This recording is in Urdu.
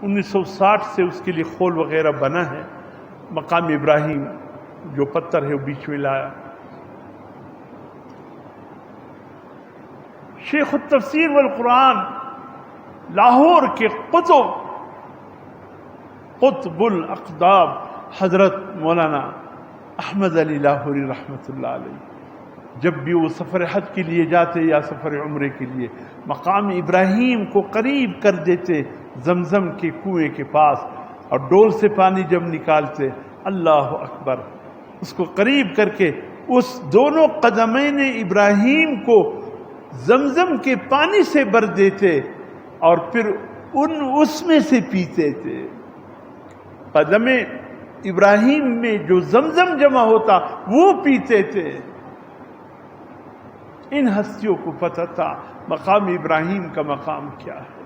1960 سے اس کے لیے خول وغیرہ بنا ہے. مقام ابراہیم جو پتھر ہے وہ بیچ میں لایا. شیخ التفسیر والقرآن لاہور کے قطب الاقطاب حضرت مولانا احمد علی لاہوری رحمۃ اللہ علیہ جب بھی وہ سفر حج کے لیے جاتے یا سفر عمرے کے لیے مقام ابراہیم کو قریب کر دیتے زمزم کے کنویں کے پاس، اور ڈول سے پانی جب نکالتے اللہ اکبر اس کو قریب کر کے اس دونوں قدمین ابراہیم کو زمزم کے پانی سے بھر دیتے اور پھر اس میں سے پیتے تھے. قدم ابراہیم میں جو زمزم جمع ہوتا وہ پیتے تھے. ان ہستیوں کو پتہ تھا مقام ابراہیم کا مقام کیا ہے.